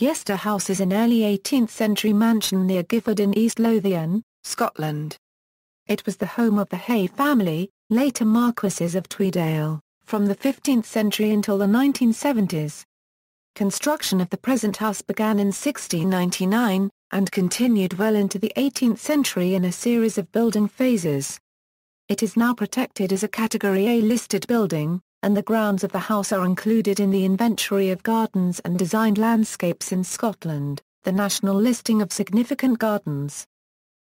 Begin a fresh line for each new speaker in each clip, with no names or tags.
Yester House is an early 18th-century mansion near Gifford in East Lothian, Scotland. It was the home of the Hay family, later Marquesses of Tweeddale, from the 15th century until the 1970s. Construction of the present house began in 1699, and continued well into the 18th century in a series of building phases. It is now protected as a Category A listed building, and the grounds of the house are included in the Inventory of Gardens and Designed Landscapes in Scotland, the national listing of significant gardens.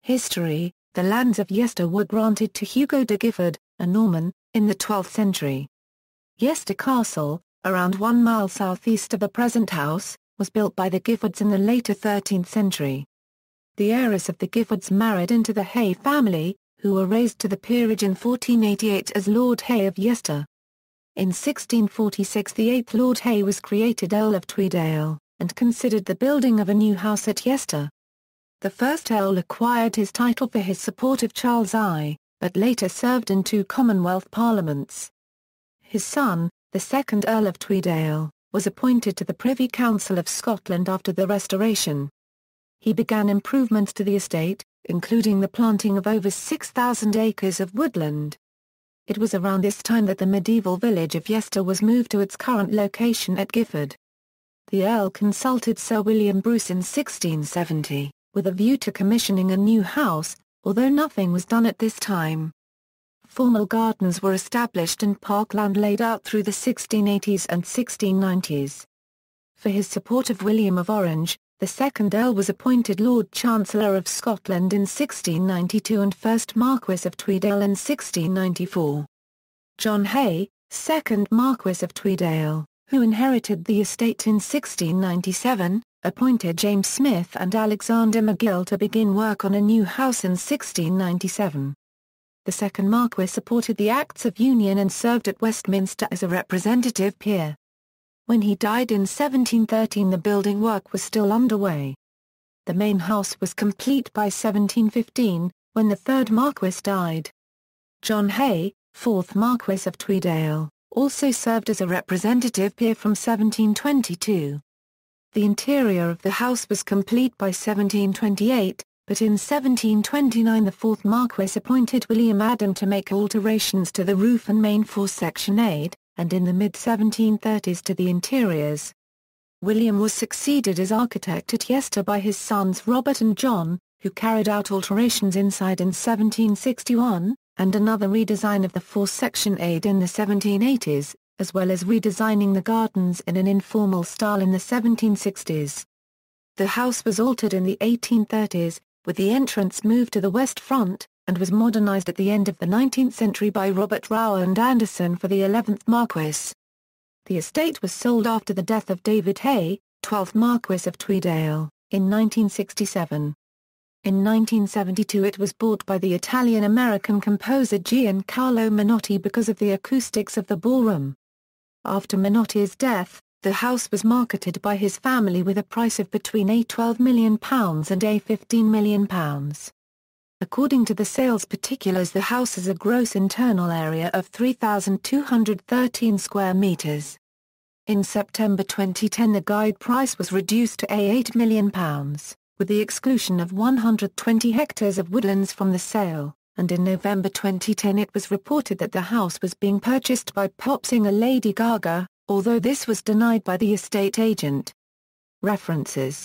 History: the lands of Yester were granted to Hugo de Gifford, a Norman, in the 12th century. Yester Castle, around 1 mile southeast of the present house, was built by the Giffords in the later 13th century. The heiress of the Giffords married into the Hay family, who were raised to the peerage in 1488 as Lord Hay of Yester. In 1646 the 8th Lord Hay was created Earl of Tweeddale, and considered the building of a new house at Yester. The first Earl acquired his title for his support of Charles I, but later served in 2 Commonwealth parliaments. His son, the 2nd Earl of Tweeddale, was appointed to the Privy Council of Scotland after the Restoration. He began improvements to the estate, including the planting of over 6,000 acres of woodland. It was around this time that the medieval village of Yester was moved to its current location at Gifford. The Earl consulted Sir William Bruce in 1670, with a view to commissioning a new house, although nothing was done at this time. Formal gardens were established and parkland laid out through the 1680s and 1690s. For his support of William of Orange, the 2nd Earl was appointed Lord Chancellor of Scotland in 1692 and 1st Marquess of Tweeddale in 1694. John Hay, 2nd Marquess of Tweeddale, who inherited the estate in 1697, appointed James Smith and Alexander McGill to begin work on a new house in 1697. The 2nd Marquess supported the Acts of Union and served at Westminster as a representative peer. When he died in 1713 the building work was still underway. The main house was complete by 1715, when the 3rd Marquess died. John Hay, 4th Marquess of Tweeddale, also served as a representative peer from 1722. The interior of the house was complete by 1728, but in 1729 the 4th Marquess appointed William Adam to make alterations to the roof and main for Section 8, and in the mid-1730s to the interiors. William was succeeded as architect at Yester by his sons Robert and John, who carried out alterations inside in 1761, and another redesign of the Force Section 8 in the 1780s, as well as redesigning the gardens in an informal style in the 1760s. The house was altered in the 1830s, with the entrance moved to the west front, and was modernised at the end of the 19th century by Robert Rower and Anderson for the 11th Marquess. The estate was sold after the death of David Hay, 12th Marquess of Tweeddale, in 1967. In 1972 it was bought by the Italian-American composer Giancarlo Menotti because of the acoustics of the ballroom. After Menotti's death, the house was marketed by his family with a price of between £12 million and £15 million. According to the sales particulars the house has a gross internal area of 3,213 square meters. In September 2010 the guide price was reduced to £8 million, with the exclusion of 120 hectares of woodlands from the sale, and in November 2010 it was reported that the house was being purchased by pop singer Lady Gaga, although this was denied by the estate agent. References